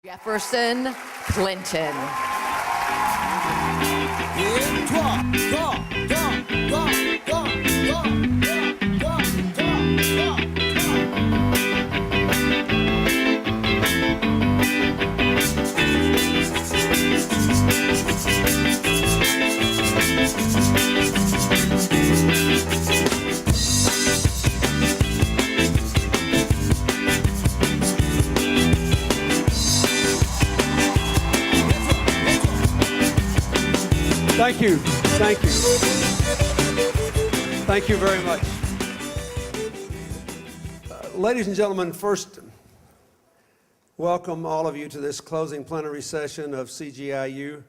Jefferson Clinton. Thank you. Thank you. Thank you very much. Ladies and gentlemen, first, welcome all of you to this closing plenary session of CGIU.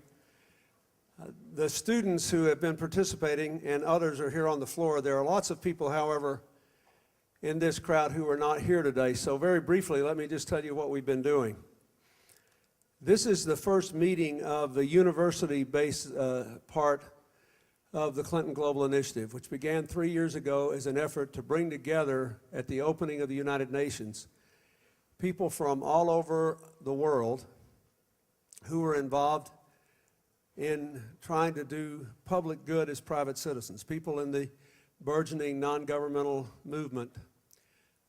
The students who have been participating and others are here on the floor. There are lots of people, however, in this crowd who are not here today. So very briefly, let me just tell you what we've been doing. This is the first meeting of the university-based part of the Clinton Global Initiative, which began 3 years ago as an effort to bring together, at the opening of the United Nations, people from all over the world who were involved in trying to do public good as private citizens, people in the burgeoning non-governmental movement,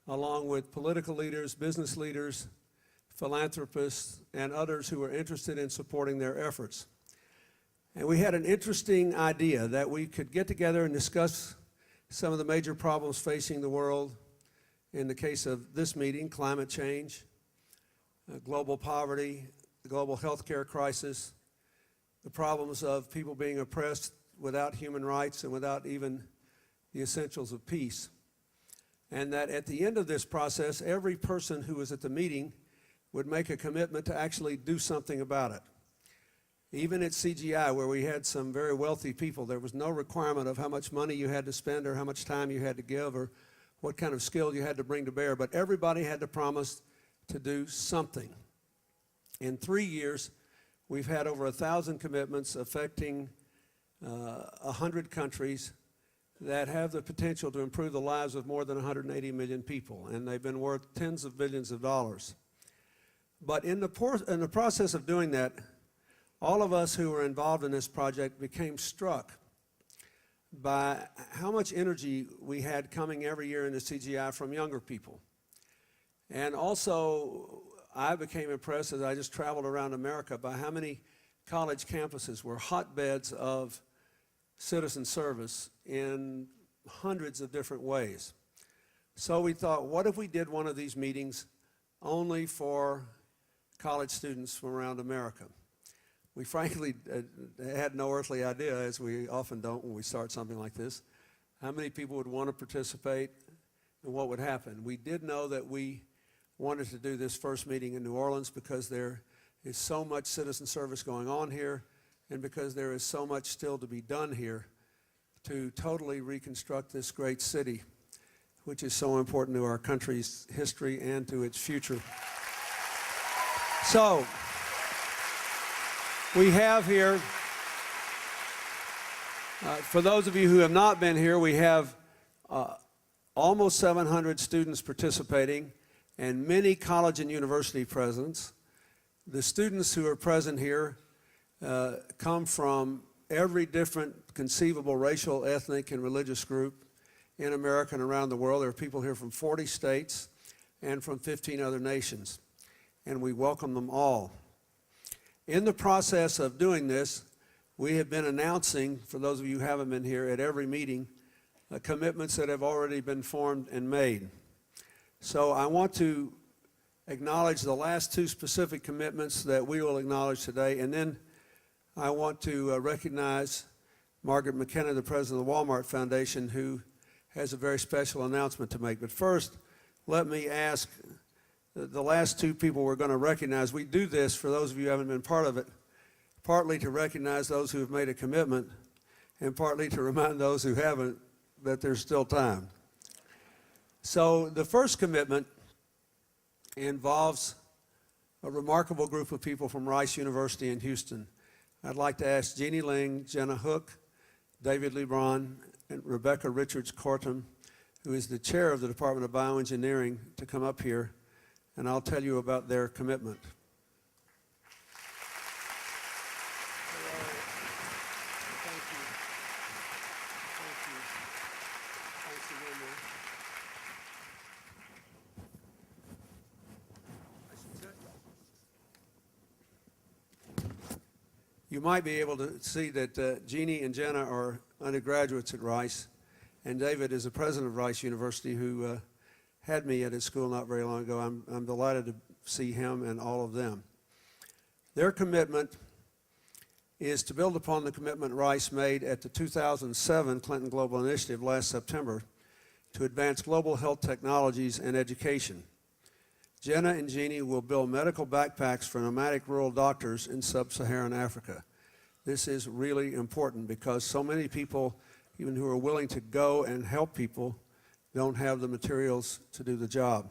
along with political leaders, business leaders, philanthropists, and others who are interested in supporting their efforts. And we had an interesting idea that we could get together and discuss some of the major problems facing the world. In the case of this meeting, climate change, global poverty, the global healthcare crisis, the problems of people being oppressed without human rights and without even the essentials of peace. And that at the end of this process, every person who was at the meeting would make a commitment to actually do something about it. Even at CGI, where we had some very wealthy people, there was no requirement of how much money you had to spend or how much time you had to give or what kind of skill you had to bring to bear, but everybody had to promise to do something. In 3 years, we've had over 1,000 commitments affecting 100 countries that have the potential to improve the lives of more than 180 million people, and they've been worth tens of billions of dollars. But in the process of doing that, all of us who were involved in this project became struck by how much energy we had coming every year into CGI from younger people. And also, I became impressed as I just traveled around America by how many college campuses were hotbeds of citizen service in hundreds of different ways. So we thought, what if we did one of these meetings only for college students from around America? We frankly had no earthly idea, as we often don't when we start something like this, how many people would want to participate and what would happen. We did know that we wanted to do this first meeting in New Orleans because there is so much citizen service going on here and because there is so much still to be done here to totally reconstruct this great city, which is so important to our country's history and to its future. So, we have here, for those of you who have not been here, we have almost 700 students participating and many college and university presidents. The students who are present here come from every different conceivable racial, ethnic, and religious group in America and around the world. There are people here from 40 states and from 15 other nations, and we welcome them all. In the process of doing this, we have been announcing, for those of you who haven't been here, at every meeting, commitments that have already been formed and made. So I want to acknowledge the last two specific commitments that we will acknowledge today, and then I want to recognize Margaret McKenna, the president of the Walmart Foundation, who has a very special announcement to make. But first, let me ask the last two people we're going to recognize. We do this, for those of you who haven't been part of it, partly to recognize those who have made a commitment and partly to remind those who haven't that there's still time. So the first commitment involves a remarkable group of people from Rice University in Houston. I'd like to ask Jeannie Ling, Jenna Hook, David Lebron, and Rebecca Richards-Cortum, who is the chair of the Department of Bioengineering, to come up here, and I'll tell you about their commitment. again there. You might be able to see that Jeannie and Jenna are undergraduates at Rice, and David is the president of Rice University, who had me at his school not very long ago. I'm delighted to see him and all of them. Their commitment is to build upon the commitment Rice made at the 2007 Clinton Global Initiative last September to advance global health technologies and education. Jenna and Jeannie will build medical backpacks for nomadic rural doctors in sub-Saharan Africa. This is really important because so many people, even who are willing to go and help people, don't have the materials to do the job.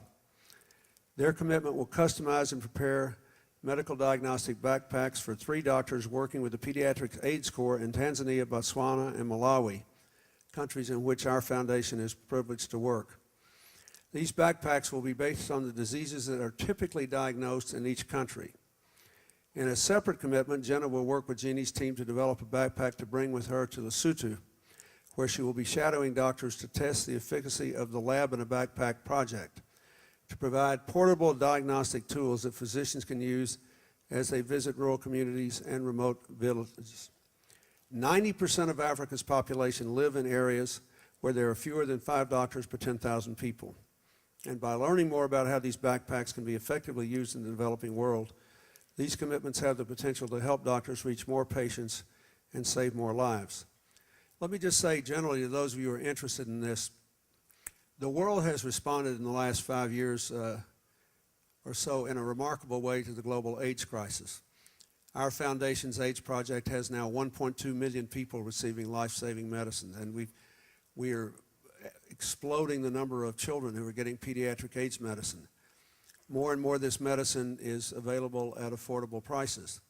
Their commitment will customize and prepare medical diagnostic backpacks for 3 doctors working with the Pediatric AIDS Corps in Tanzania, Botswana, and Malawi, countries in which our foundation is privileged to work. These backpacks will be based on the diseases that are typically diagnosed in each country. In a separate commitment, Jenna will work with Jeannie's team to develop a backpack to bring with her to Lesotho, where she will be shadowing doctors to test the efficacy of the Lab in a Backpack project, to provide portable diagnostic tools that physicians can use as they visit rural communities and remote villages. 90% of Africa's population live in areas where there are fewer than 5 doctors per 10,000 people. And by learning more about how these backpacks can be effectively used in the developing world, these commitments have the potential to help doctors reach more patients and save more lives. Let me just say generally to those of you who are interested in this, the world has responded in the last 5 years or so in a remarkable way to the global AIDS crisis. Our foundation's AIDS project has now 1.2 million people receiving life-saving medicine, and we are exploding the number of children who are getting pediatric AIDS medicine. More and more of this medicine is available at affordable prices.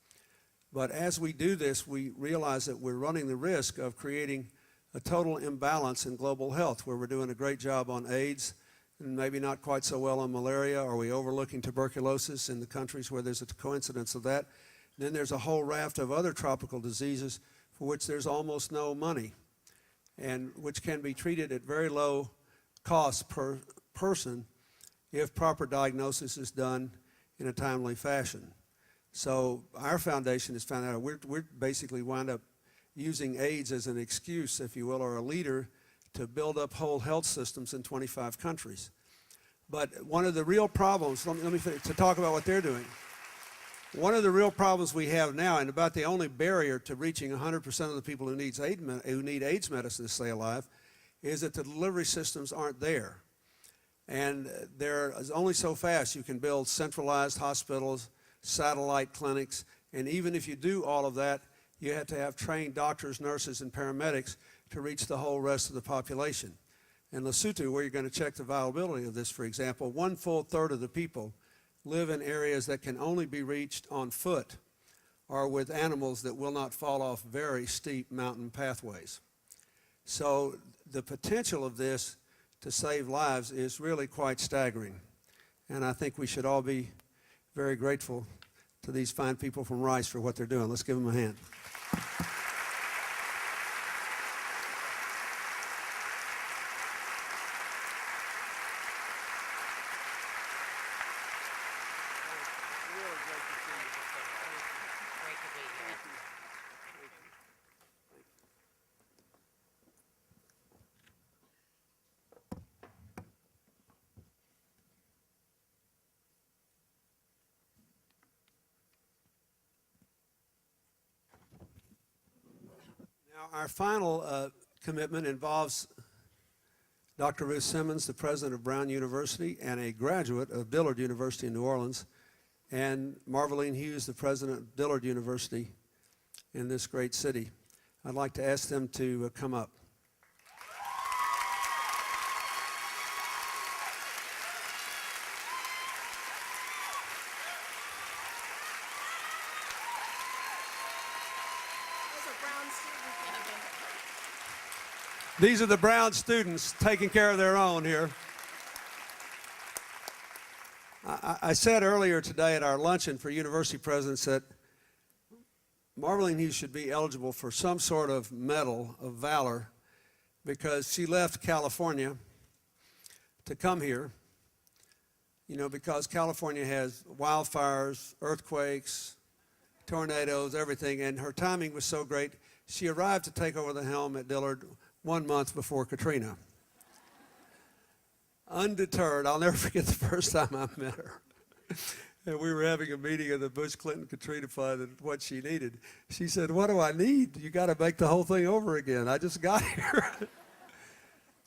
But as we do this, we realize that we're running the risk of creating a total imbalance in global health, where we're doing a great job on AIDS and maybe not quite so well on malaria. Are we overlooking tuberculosis in the countries where there's a coincidence of that? And then there's a whole raft of other tropical diseases for which there's almost no money, and which can be treated at very low cost per person if proper diagnosis is done in a timely fashion. So our foundation has found out we're basically wound up using AIDS as an excuse, if you will, or a leader to build up whole health systems in 25 countries. But one of the real problems, let me finish, to talk about what they're doing. One of the real problems we have now, and about the only barrier to reaching 100% of the people who need AIDS medicine to stay alive, is that the delivery systems aren't there. And there is only so fast you can build centralized hospitals, satellite clinics, and even if you do all of that, you have to have trained doctors, nurses, and paramedics to reach the whole rest of the population. In Lesotho, where you're going to check the viability of this, for example, 1/3 of the people live in areas that can only be reached on foot or with animals that will not fall off very steep mountain pathways. So the potential of this to save lives is really quite staggering. And I think we should all be very grateful to these fine people from Rice for what they're doing. Let's give them a hand. Our final commitment involves Dr. Ruth Simmons, the president of Brown University and a graduate of Dillard University in New Orleans, and Marveline Hughes, the president of Dillard University in this great city. I'd like to ask them to come up. These are the Brown students taking care of their own here. I said earlier today at our luncheon for university presidents that Marveline Hughes should be eligible for some sort of medal of valor because she left California to come here, because California has wildfires, earthquakes, tornadoes, everything, and her timing was so great, she arrived to take over the helm at Dillard 1 month before Katrina. Undeterred, I'll never forget the first time I met her. And we were having a meeting of the Bush-Clinton-Katrina Fund and what she needed. She said, "What do I need? You got to make the whole thing over again. I just got here."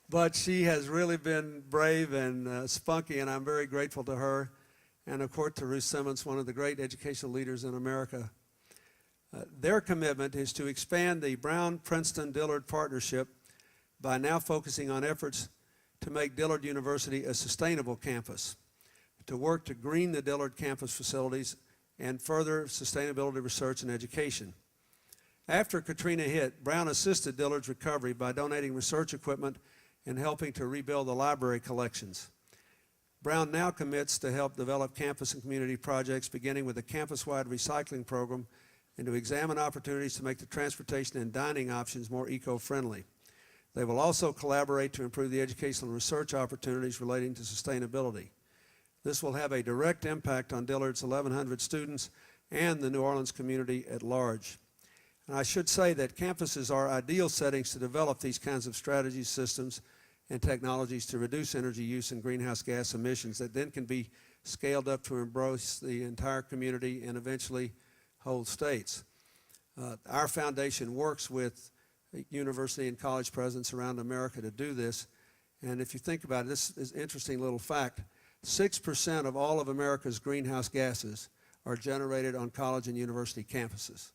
But she has really been brave and spunky, and I'm very grateful to her. And of course to Ruth Simmons, one of the great educational leaders in America. Their commitment is to expand the Brown-Princeton-Dillard partnership by now focusing on efforts to make Dillard University a sustainable campus, to work to green the Dillard campus facilities and further sustainability research and education. After Katrina hit, Brown assisted Dillard's recovery by donating research equipment and helping to rebuild the library collections. Brown now commits to help develop campus and community projects, beginning with a campus-wide recycling program, and to examine opportunities to make the transportation and dining options more eco-friendly. They will also collaborate to improve the educational and research opportunities relating to sustainability. This will have a direct impact on Dillard's 1,100 students and the New Orleans community at large. And I should say that campuses are ideal settings to develop these kinds of strategies, systems, and technologies to reduce energy use and greenhouse gas emissions that then can be scaled up to embrace the entire community and eventually whole states. Our foundation works with university and college presidents around America to do this. And if you think about it, this is an interesting little fact. 6% of all of America's greenhouse gases are generated on college and university campuses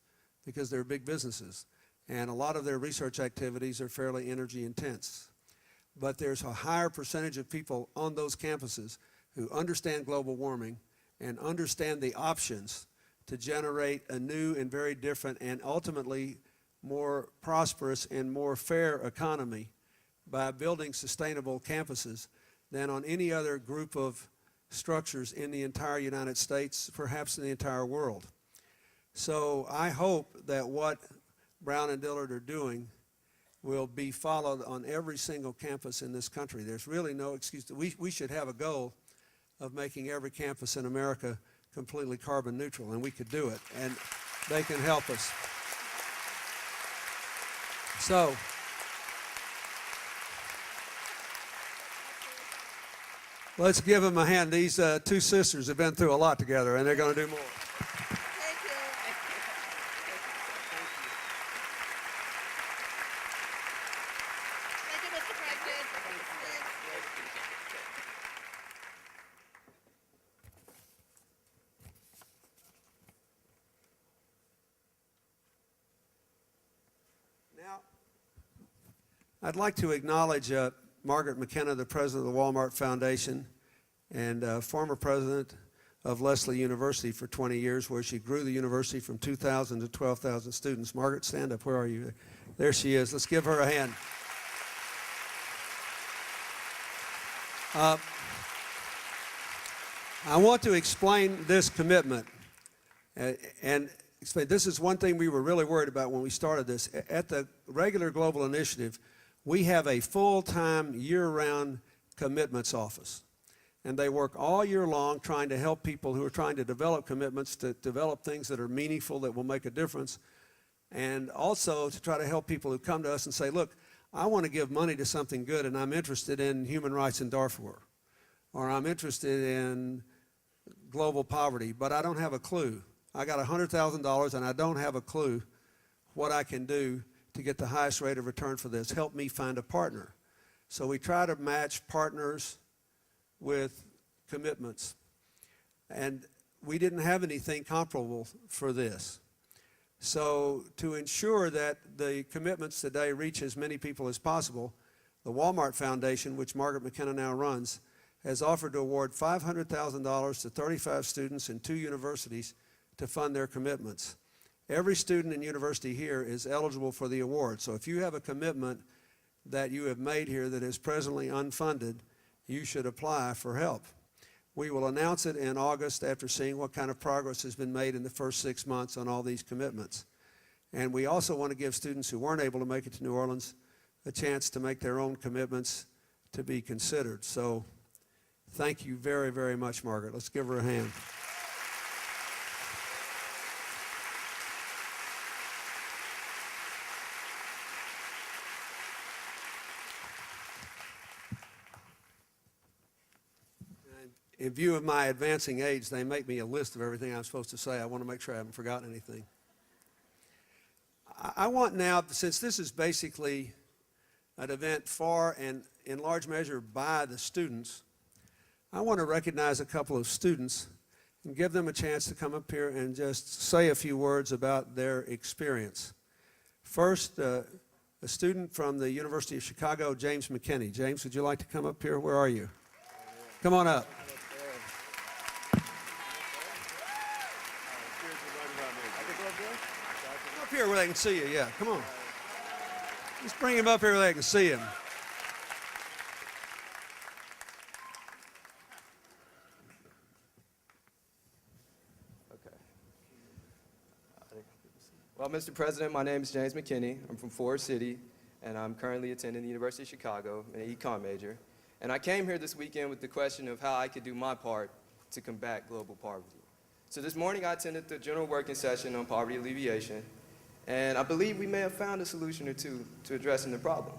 because they're big businesses. And a lot of their research activities are fairly energy intense. But there's a higher percentage of people on those campuses who understand global warming and understand the options to generate a new and very different and ultimately more prosperous and more fair economy by building sustainable campuses than on any other group of structures in the entire United States, perhaps in the entire world. So I hope that what Brown and Dillard are doing will be followed on every single campus in this country. There's really no excuse. We should have a goal of making every campus in America completely carbon neutral, and we could do it, and they can help us. So, let's give them a hand. These two sisters have been through a lot together, and they're going to do more. Thank you. Thank you, Mr. President. Now, I'd like to acknowledge Margaret McKenna, the president of the Walmart Foundation and former president of Lesley University for 20 years, where she grew the university from 2,000 to 12,000 students. Margaret, stand up. Where are you? There she is. Let's give her a hand. I want to explain this commitment and explain. This is one thing we were really worried about when we started this. At the regular Global Initiative, we have a full-time, year-round commitments office. And they work all year long trying to help people who are trying to develop commitments, to develop things that are meaningful, that will make a difference, and also to try to help people who come to us and say, look, I want to give money to something good, and I'm interested in human rights in Darfur, or I'm interested in global poverty, but I don't have a clue. I got $100,000 and I don't have a clue what I can do to get the highest rate of return for this. Help me find a partner. So we try to match partners with commitments. And we didn't have anything comparable for this. So to ensure that the commitments today reach as many people as possible, the Walmart Foundation, which Margaret McKenna now runs, has offered to award $500,000 to 35 students in 2 universities to fund their commitments. Every student and university here is eligible for the award. So if you have a commitment that you have made here that is presently unfunded, you should apply for help. We will announce it in August after seeing what kind of progress has been made in the first 6 months on all these commitments. And we also want to give students who weren't able to make it to New Orleans a chance to make their own commitments to be considered. So thank you very, very much, Margaret. Let's give her a hand. In view of my advancing age, they make me a list of everything I'm supposed to say. I want to make sure I haven't forgotten anything. I want now, since this is basically an event for and in large measure by the students, I want to recognize a couple of students and give them a chance to come up here and just say a few words about their experience. First, a student from the University of Chicago, James McKinney. James, would you like to come up here? Where are you? Come on up. Up here where they can see you, yeah, come on. Just bring him up here where they can see him. Okay. Well, Mr. President, my name is James McKinney. I'm from Forest City, and I'm currently attending the University of Chicago, an econ major. And I came here this weekend with the question of how I could do my part to combat global poverty. So this morning I attended the general working session on poverty alleviation, and I believe we may have found a solution or two to addressing the problem.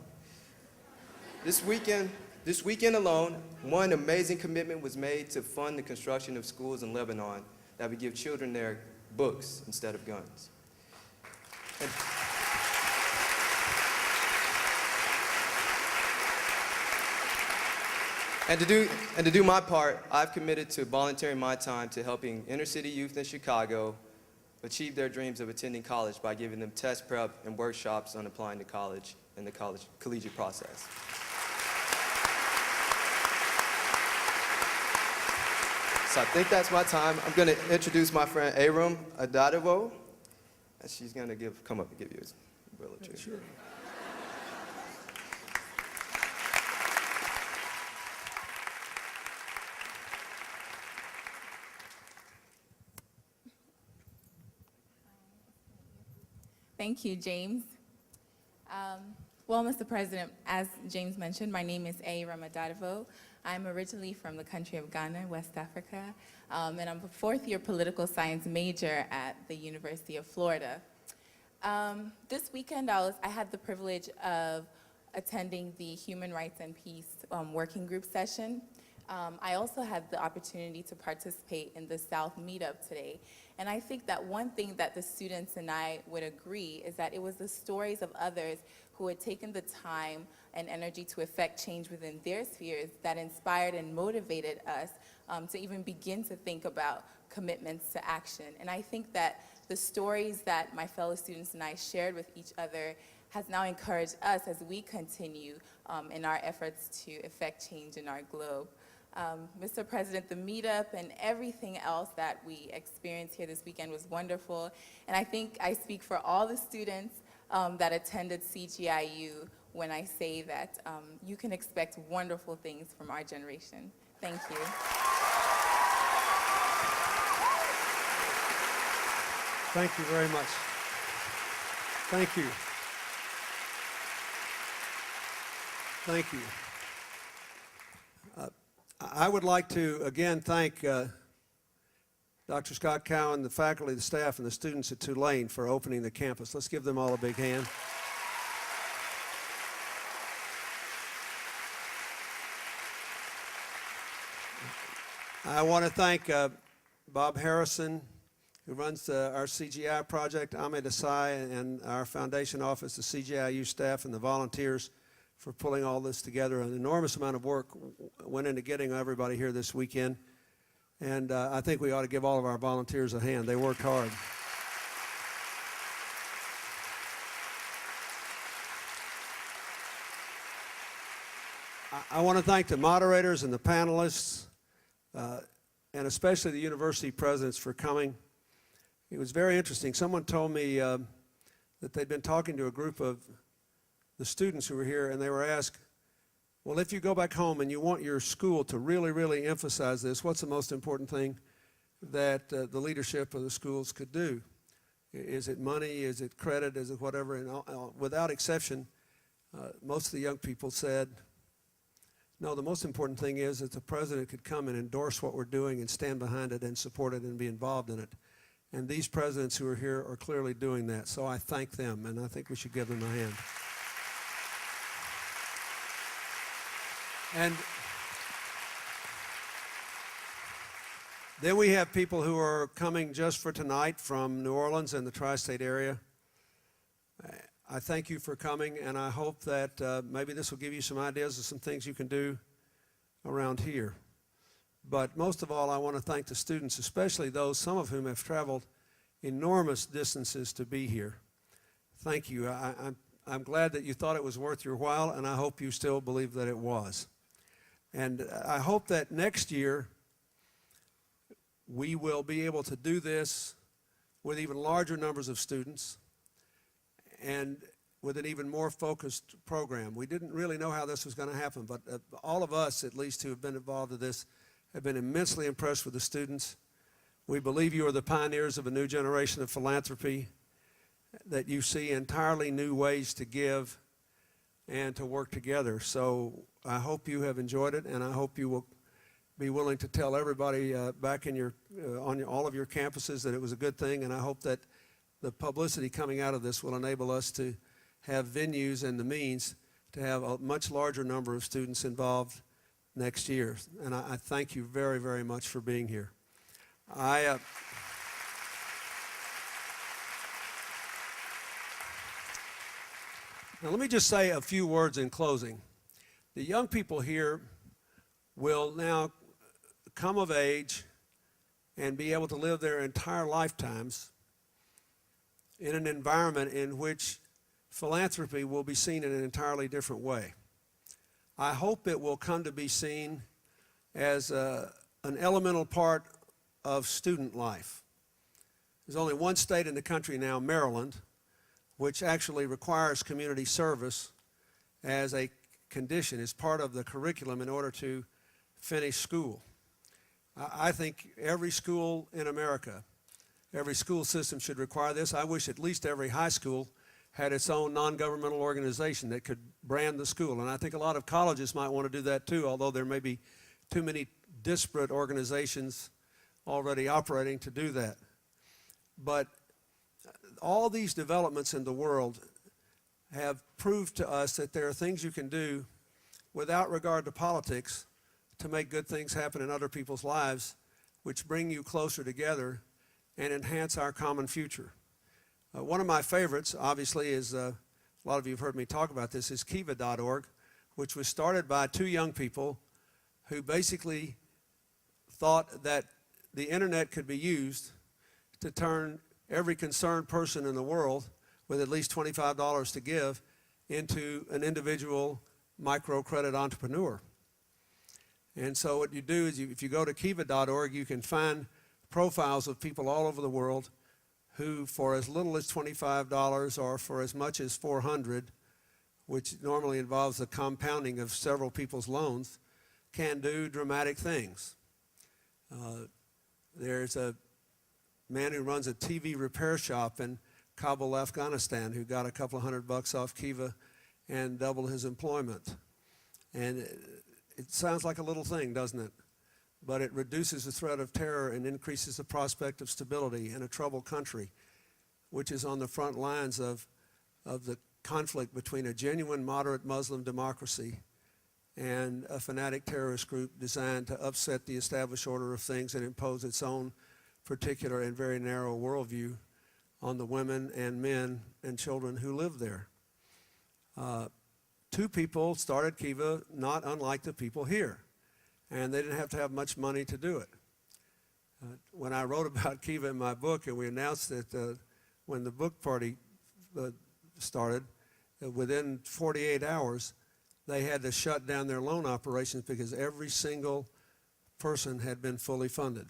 This weekend alone, one amazing commitment was made to fund the construction of schools in Lebanon that would give children their books instead of guns. And to do my part, I've committed to volunteering my time to helping inner city youth in Chicago achieve their dreams of attending college by giving them test prep and workshops on applying to college and the collegiate process. So I think that's my time. I'm going to introduce my friend Aram Adadavo, and she's going to come up and give you a umbrella too. Sure. Thank you, James. Well, Mr. President, as James mentioned, my name is A. Ramadadavo. I'm originally from the country of Ghana, West Africa, and I'm a fourth-year political science major at the University of Florida. This weekend, I had the privilege of attending the Human Rights and Peace Working Group session. I also had the opportunity to participate in the South meetup today. And I think that one thing that the students and I would agree is that it was the stories of others who had taken the time and energy to effect change within their spheres that inspired and motivated us to even begin to think about commitments to action. And I think that the stories that my fellow students and I shared with each other has now encouraged us as we continue in our efforts to effect change in our globe. Mr. President, the meetup and everything else that we experienced here this weekend was wonderful. And I think I speak for all the students that attended CGIU when I say that you can expect wonderful things from our generation. Thank you. Thank you very much. Thank you. Thank you. I would like to again thank Dr. Scott Cowan, the faculty, the staff, and the students at Tulane for opening the campus. Let's give them all a big hand. I want to thank Bob Harrison, who runs our CGI project, Ahmed Asai, and our foundation office, the CGIU staff, and the volunteers for pulling all this together. An enormous amount of work went into getting everybody here this weekend, and I think we ought to give all of our volunteers a hand. They worked hard. I want to thank the moderators and the panelists, and especially the university presidents for coming. It was very interesting. Someone told me that they'd been talking to a group of the students who were here, and they were asked, well, if you go back home and you want your school to really, really emphasize this, what's the most important thing that the leadership of the schools could do? Is it money? Is it credit? Is it whatever? And without exception, most of the young people said, no, the most important thing is that the president could come and endorse what we're doing and stand behind it and support it and be involved in it. And these presidents who are here are clearly doing that. So I thank them, and I think we should give them a hand. And then we have people who are coming just for tonight from New Orleans and the tri-state area. I thank you for coming, and I hope that maybe this will give you some ideas of some things you can do around here. But most of all, I want to thank the students, especially those, some of whom have traveled enormous distances to be here. Thank you. I'm glad that you thought it was worth your while, and I hope you still believe that it was. And I hope that next year we will be able to do this with even larger numbers of students and with an even more focused program. We didn't really know how this was going to happen, but all of us, at least, who have been involved in this, have been immensely impressed with the students. We believe you are the pioneers of a new generation of philanthropy, that you see entirely new ways to give and to work together. So I hope you have enjoyed it, and I hope you will be willing to tell everybody back in your, on all of your campuses that it was a good thing, and I hope that the publicity coming out of this will enable us to have venues and the means to have a much larger number of students involved next year. And I thank you very, very much for being here. Now let me just say a few words in closing. The young people here will now come of age and be able to live their entire lifetimes in an environment in which philanthropy will be seen in an entirely different way. I hope it will come to be seen as an elemental part of student life. There's only one state in the country now, Maryland, which actually requires community service as a condition, as part of the curriculum in order to finish school. I think every school in America, every school system should require this. I wish at least every high school had its own non-governmental organization that could brand the school. And I think a lot of colleges might want to do that too, although there may be too many disparate organizations already operating to do that. But all these developments in the world have proved to us that there are things you can do without regard to politics to make good things happen in other people's lives, which bring you closer together and enhance our common future. One of my favorites, obviously, is, a lot of you have heard me talk about this, is Kiva.org, which was started by two young people who basically thought that the internet could be used to turn every concerned person in the world with at least $25 to give into an individual microcredit entrepreneur. And so what you do is, if you go to Kiva.org, you can find profiles of people all over the world who, for as little as $25 or for as much as $400, which normally involves the compounding of several people's loans, can do dramatic things. There's a man who runs a TV repair shop in Kabul, Afghanistan, who got a couple of $100 off Kiva and doubled his employment. And it sounds like a little thing, doesn't it? But it reduces the threat of terror and increases the prospect of stability in a troubled country, which is on the front lines of the conflict between a genuine moderate Muslim democracy and a fanatic terrorist group designed to upset the established order of things and impose its own particular and very narrow worldview on the women and men and children who live there. Two people started Kiva not unlike the people here, and they didn't have to have much money to do it. When I wrote about Kiva in my book, and we announced that when the book party started, within 48 hours, they had to shut down their loan operations because every single person had been fully funded.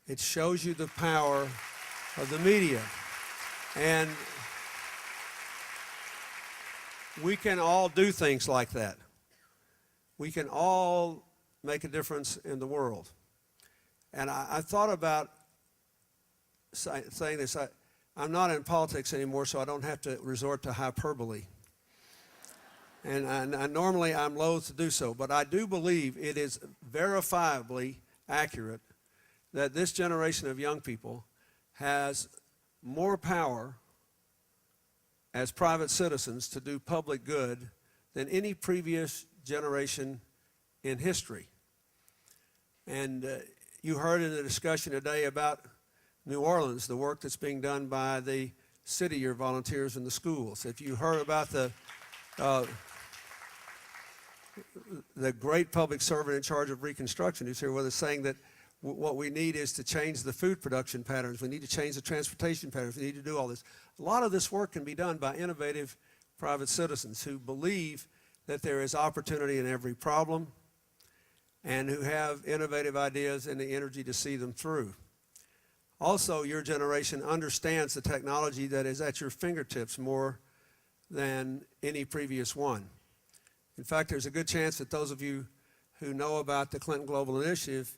It shows you the power of the media. And we can all do things like that. We can all make a difference in the world. And I thought about saying this. I'm not in politics anymore, so I don't have to resort to hyperbole. And normally I'm loath to do so, but I do believe it is verifiably accurate that this generation of young people has more power as private citizens to do public good than any previous generation in history. And you heard in the discussion today about New Orleans, the work that's being done by the city year volunteers in the schools. If you heard about the great public servant in charge of Reconstruction who's here with us saying that what we need is to change the food production patterns. We need to change the transportation patterns. We need to do all this. A lot of this work can be done by innovative private citizens who believe that there is opportunity in every problem and who have innovative ideas and the energy to see them through. Also, your generation understands the technology that is at your fingertips more than any previous one. In fact, there's a good chance that those of you who know about the Clinton Global Initiative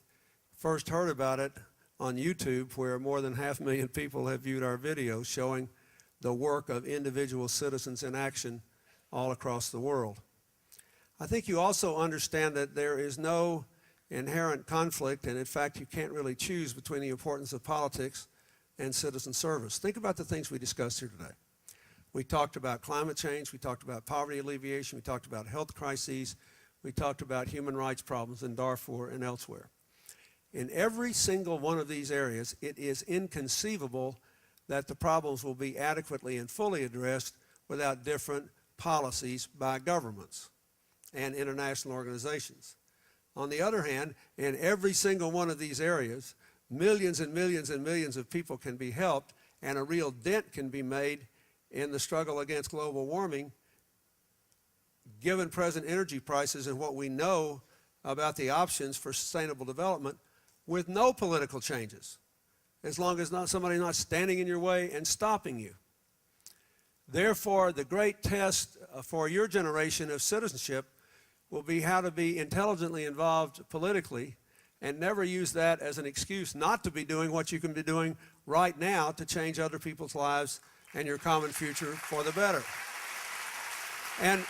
first heard about it on YouTube, where more than 500,000 people have viewed our videos showing the work of individual citizens in action all across the world. I think you also understand that there is no inherent conflict, and in fact, you can't really choose between the importance of politics and citizen service. Think about the things we discussed here today. We talked about climate change, we talked about poverty alleviation, we talked about health crises, we talked about human rights problems in Darfur and elsewhere. In every single one of these areas, it is inconceivable that the problems will be adequately and fully addressed without different policies by governments and international organizations. On the other hand, in every single one of these areas, millions and millions and millions of people can be helped, and a real dent can be made in the struggle against global warming, given present energy prices and what we know about the options for sustainable development, with no political changes, as long as somebody's not standing in your way and stopping you. Therefore, the great test for your generation of citizenship will be how to be intelligently involved politically and never use that as an excuse not to be doing what you can be doing right now to change other people's lives and your common future for the better. And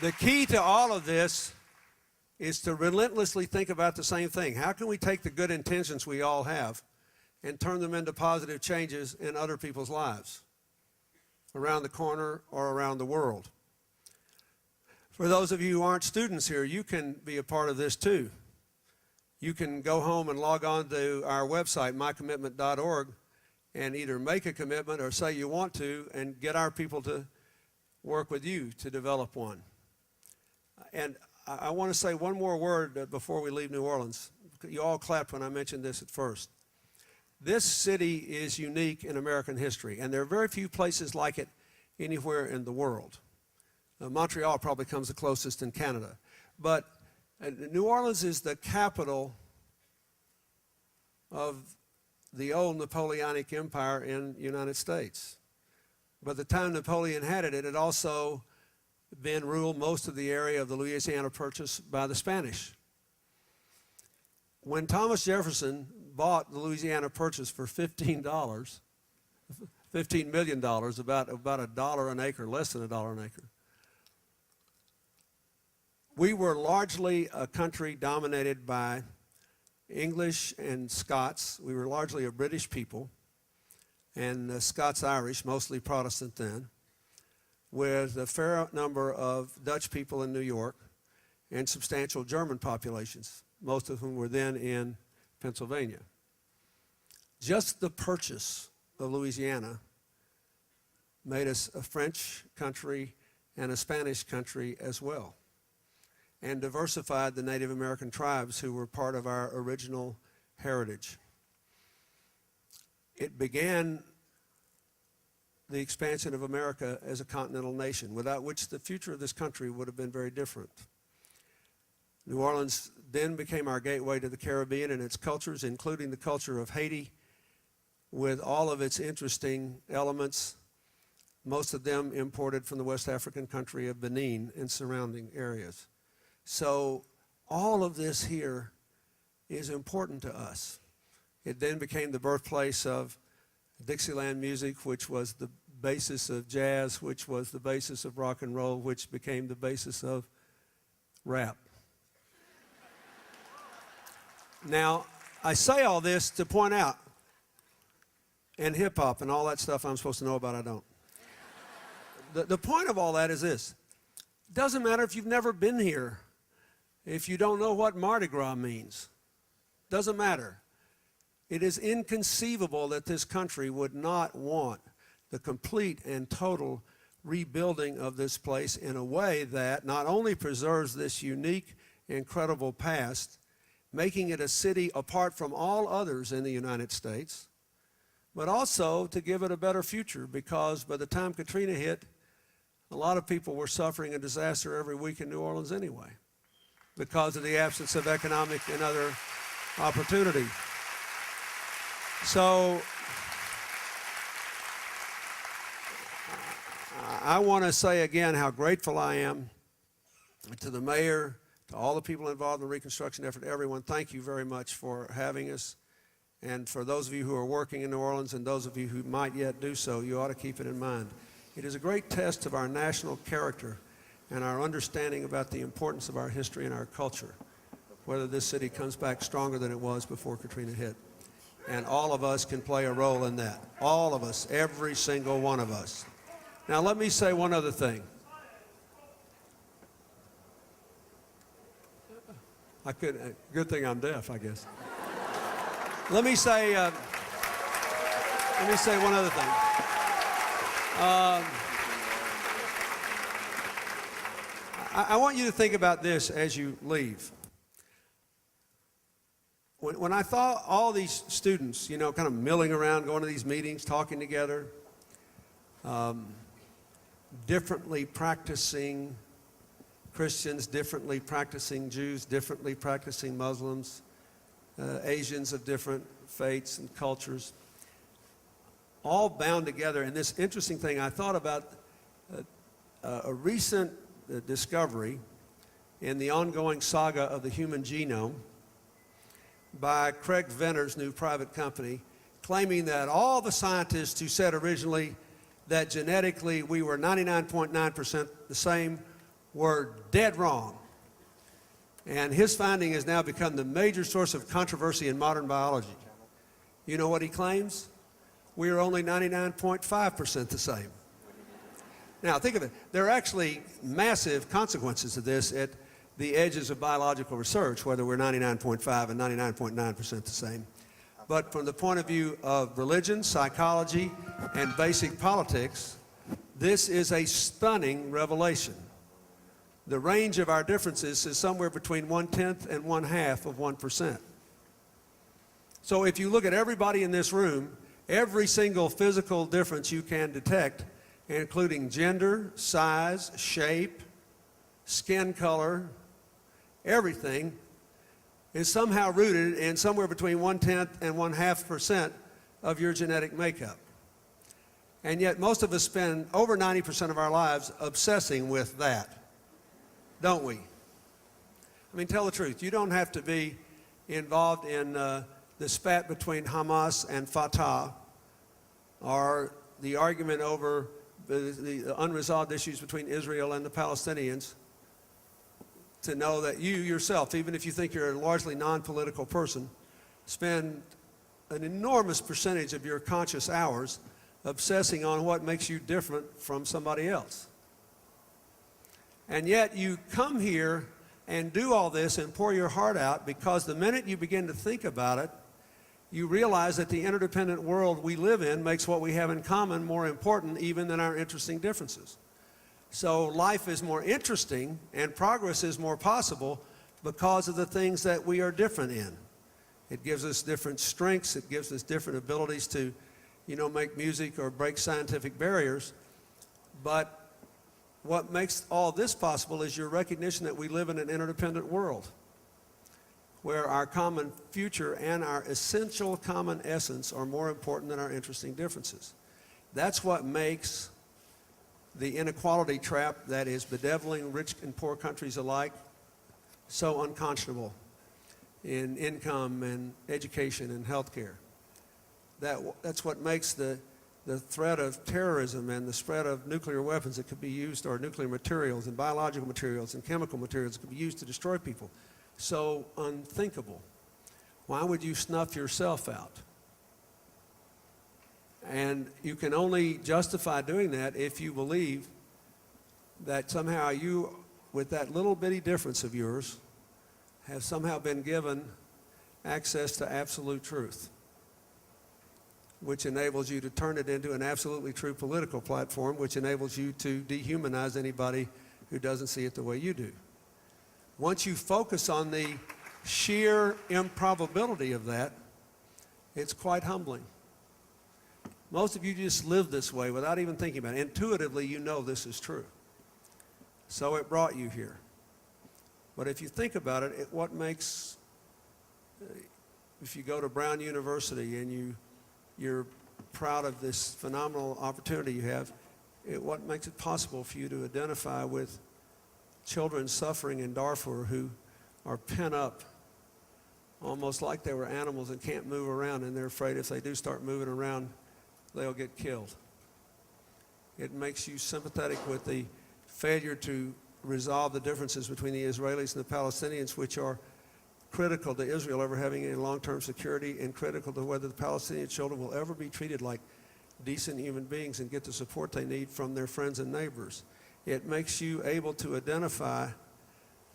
the key to all of this is to relentlessly think about the same thing. How can we take the good intentions we all have and turn them into positive changes in other people's lives around the corner or around the world? For those of you who aren't students here, you can be a part of this too. You can go home and log on to our website, mycommitment.org, and either make a commitment or say you want to and get our people to work with you to develop one. And I want to say one more word before we leave New Orleans. You all clapped when I mentioned this at first. This city is unique in American history, and there are very few places like it anywhere in the world. Montreal probably comes the closest in Canada. But New Orleans is the capital of the old Napoleonic Empire in the United States. By the time Napoleon had it, it had also been ruled most of the area of the Louisiana Purchase by the Spanish. When Thomas Jefferson bought the Louisiana Purchase for $15 million, about $1 an acre, less than $1 an acre, we were largely a country dominated by English and Scots. We were largely a British people, and Scots-Irish, mostly Protestant then, with a fair number of Dutch people in New York and substantial German populations, most of whom were then in Pennsylvania. Just the purchase of Louisiana made us a French country and a Spanish country as well, and diversified the Native American tribes who were part of our original heritage. It began the expansion of America as a continental nation, without which the future of this country would have been very different. New Orleans then became our gateway to the Caribbean and its cultures, including the culture of Haiti, with all of its interesting elements, most of them imported from the West African country of Benin and surrounding areas. So all of this here is important to us. It then became the birthplace of Dixieland music, which was the basis of jazz, which was the basis of rock and roll, which became the basis of rap. Now, I say all this to point out, and hip-hop and all that stuff I'm supposed to know about, I don't. The point of all that is this. It doesn't matter if you've never been here, if you don't know what Mardi Gras means. Doesn't matter. It is inconceivable that this country would not want the complete and total rebuilding of this place in a way that not only preserves this unique, incredible past, making it a city apart from all others in the United States, but also to give it a better future, because by the time Katrina hit, a lot of people were suffering a disaster every week in New Orleans anyway, because of the absence of economic and other opportunity. So I want to say again how grateful I am to the mayor, to all the people involved in the reconstruction effort, everyone. Thank you very much for having us. And for those of you who are working in New Orleans and those of you who might yet do so, you ought to keep it in mind. It is a great test of our national character and our understanding about the importance of our history and our culture, whether this city comes back stronger than it was before Katrina hit. And all of us can play a role in that. All of us, every single one of us. Now let me say one other thing. Good thing I'm deaf, I guess. Let me say one other thing. I want you to think about this as you leave. When I thought all these students, kind of milling around, going to these meetings, talking together, differently practicing Christians, differently practicing Jews, differently practicing Muslims, Asians of different faiths and cultures, all bound together. And this interesting thing, I thought about a recent discovery in the ongoing saga of the human genome by Craig Venner's new private company, claiming that all the scientists who said originally that genetically we were 99.9% the same were dead wrong. And his finding has now become the major source of controversy in modern biology. You know what he claims? We are only 99.5% the same. Now, think of it. There are actually massive consequences of this at the edges of biological research, whether we're 99.5 and 99.9% the same. But from the point of view of religion, psychology, and basic politics, this is a stunning revelation. The range of our differences is somewhere between 1/10 and 1/2 of 1%. So if you look at everybody in this room, every single physical difference you can detect, including gender, size, shape, skin color, everything, is somehow rooted in somewhere between 1/10 and 1/2% of your genetic makeup. And yet most of us spend over 90% of our lives obsessing with that, don't we? I mean, tell the truth. You don't have to be involved in the spat between Hamas and Fatah, or the argument over the unresolved issues between Israel and the Palestinians, to know that you yourself, even if you think you're a largely non-political person, spend an enormous percentage of your conscious hours obsessing on what makes you different from somebody else. And yet you come here and do all this and pour your heart out, because the minute you begin to think about it, you realize that the interdependent world we live in makes what we have in common more important even than our interesting differences. So life is more interesting and progress is more possible because of the things that we are different in. It gives us different strengths. It gives us different abilities to, make music or break scientific barriers. But what makes all this possible is your recognition that we live in an interdependent world, where our common future and our essential common essence are more important than our interesting differences. That's what makes the inequality trap that is bedeviling rich and poor countries alike so unconscionable in income and education and health care. That's what makes the threat of terrorism and the spread of nuclear weapons that could be used, or nuclear materials and biological materials and chemical materials that could be used to destroy people, so unthinkable. Why would you snuff yourself out? And you can only justify doing that if you believe that somehow you, with that little bitty difference of yours, have somehow been given access to absolute truth, which enables you to turn it into an absolutely true political platform, which enables you to dehumanize anybody who doesn't see it the way you do. Once you focus on the sheer improbability of that, it's quite humbling. Most of you just live this way without even thinking about it. Intuitively, you know this is true. So it brought you here. But if you think about it, what makes, if you go to Brown University and you're proud of this phenomenal opportunity you have, what makes it possible for you to identify with children suffering in Darfur who are pent up almost like they were animals and can't move around, and they're afraid if they do start moving around, they'll get killed. It makes you sympathetic with the failure to resolve the differences between the Israelis and the Palestinians, which are critical to Israel ever having any long-term security, and critical to whether the Palestinian children will ever be treated like decent human beings and get the support they need from their friends and neighbors. It makes you able to identify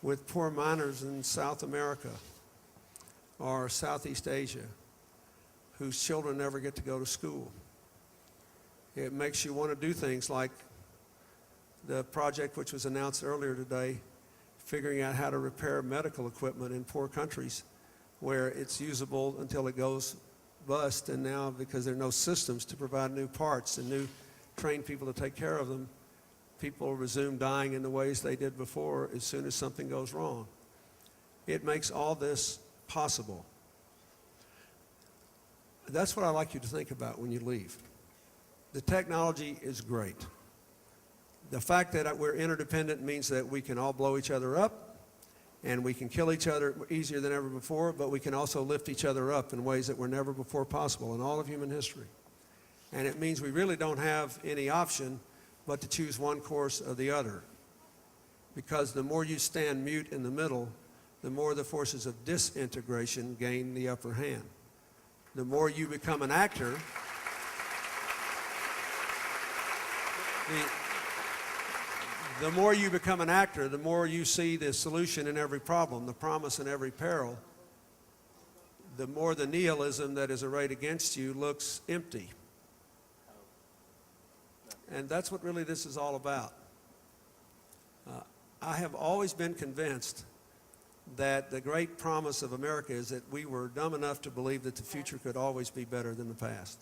with poor miners in South America or Southeast Asia whose children never get to go to school. It makes you want to do things like the project which was announced earlier today, figuring out how to repair medical equipment in poor countries where it's usable until it goes bust, and now because there are no systems to provide new parts and new trained people to take care of them, people resume dying in the ways they did before as soon as something goes wrong. It makes all this possible. That's what I'd like you to think about when you leave. The technology is great. The fact that we're interdependent means that we can all blow each other up, and we can kill each other easier than ever before, but we can also lift each other up in ways that were never before possible in all of human history. And it means we really don't have any option but to choose one course or the other. Because the more you stand mute in the middle, the more the forces of disintegration gain the upper hand. The more you become an actor, the more you become an actor, the more you see the solution in every problem, the promise in every peril, the more the nihilism that is arrayed against you looks empty. And that's what really this is all about. I have always been convinced that the great promise of America is that we were dumb enough to believe that the future could always be better than the past.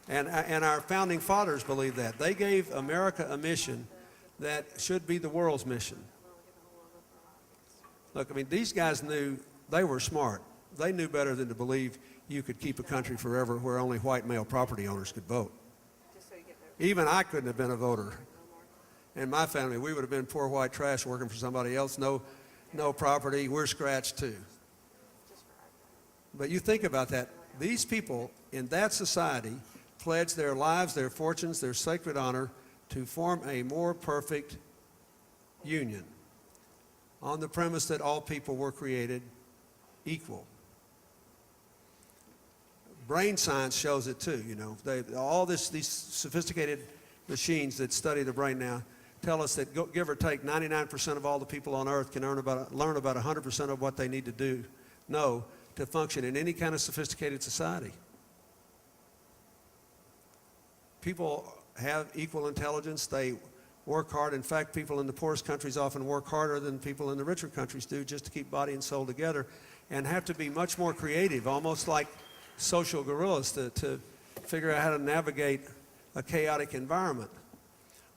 And our founding fathers believed that. They gave America a mission that should be the world's mission. Look, I mean, these guys knew, they were smart. They knew better than to believe you could keep a country forever where only white male property owners could vote. Even I couldn't have been a voter. In my family, we would have been poor white trash working for somebody else, no property, we're scratched too. But you think about that. These people in that society pledged their lives, their fortunes, their sacred honor to form a more perfect union on the premise that all people were created equal. Brain science shows it too, you know. These sophisticated machines that study the brain now tell us that give or take 99% of all the people on earth can learn about 100% of what they need to know to function in any kind of sophisticated society. People have equal intelligence, they work hard. In fact, people in the poorest countries often work harder than people in the richer countries do just to keep body and soul together, and have to be much more creative, almost like social gorillas, to figure out how to navigate a chaotic environment.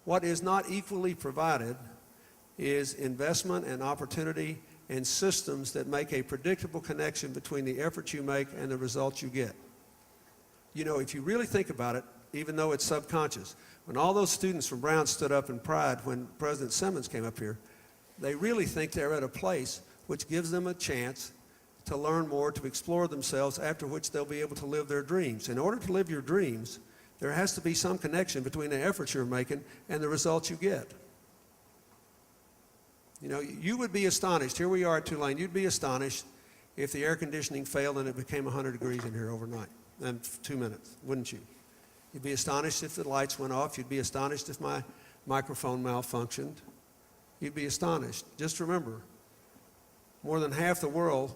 What is not equally provided is investment and opportunity and systems that make a predictable connection between the effort you make and the results you get. You know, if you really think about it, even though it's subconscious, when all those students from Brown stood up in pride when President Simmons came up here, they really think they're at a place which gives them a chance to learn more, to explore themselves, after which they'll be able to live their dreams. In order to live your dreams, there has to be some connection between the efforts you're making and the results you get. You know, you would be astonished. Here we are at Tulane. You'd be astonished if the air conditioning failed and it became 100 degrees in here overnight in 2 minutes, wouldn't you? You'd be astonished if the lights went off. You'd be astonished if my microphone malfunctioned. You'd be astonished. Just remember, more than half the world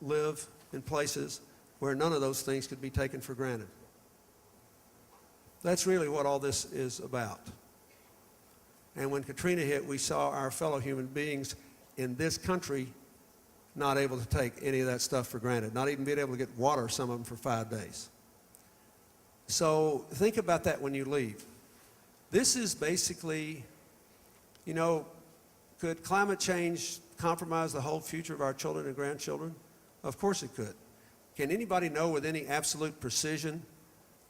live in places where none of those things could be taken for granted. That's really what all this is about. And when Katrina hit, we saw our fellow human beings in this country not able to take any of that stuff for granted, not even being able to get water, some of them, for 5 days. So think about that when you leave. This is basically, you know, could climate change compromise the whole future of our children and grandchildren? Of course it could. Can anybody know with any absolute precision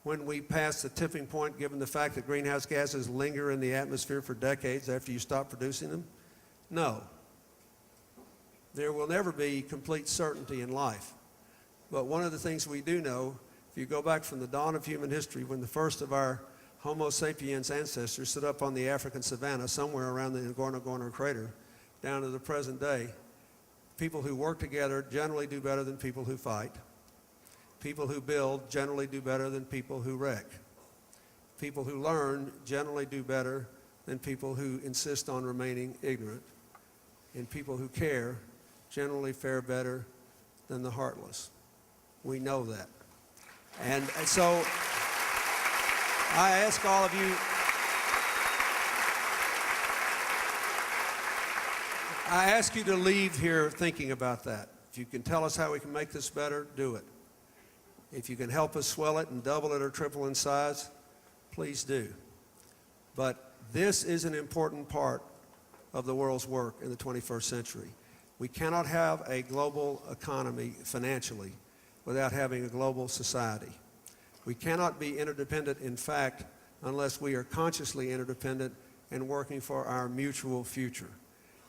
when we pass the tipping point, given the fact that greenhouse gases linger in the atmosphere for decades after you stop producing them? No. There will never be complete certainty in life. But one of the things we do know, if you go back from the dawn of human history, when the first of our Homo sapiens ancestors stood up on the African savanna, somewhere around the Ngorongoro crater, down to the present day, people who work together generally do better than people who fight. People who build generally do better than people who wreck. People who learn generally do better than people who insist on remaining ignorant. And people who care generally fare better than the heartless. We know that. And so I ask all of you, I ask you to leave here thinking about that. If you can tell us how we can make this better, do it. If you can help us swell it and double it or triple in size, please do. But this is an important part of the world's work in the 21st century. We cannot have a global economy financially without having a global society. We cannot be interdependent, in fact, unless we are consciously interdependent and working for our mutual future.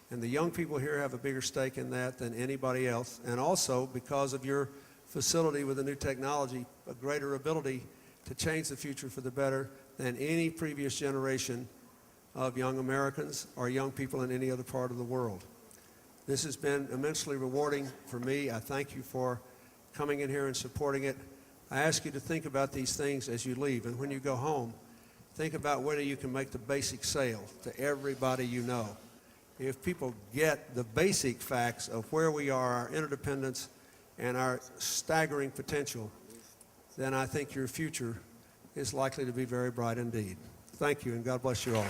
And the young people here have a bigger stake in that than anybody else, and also because of your facility with the new technology, a greater ability to change the future for the better than any previous generation of young Americans or young people in any other part of the world. This has been immensely rewarding for me. I thank you for coming in here and supporting it. I ask you to think about these things as you leave, and when you go home, think about whether you can make the basic sale to everybody you know. If people get the basic facts of where we are, our interdependence, and our staggering potential, then I think your future is likely to be very bright indeed. Thank you, and God bless you all.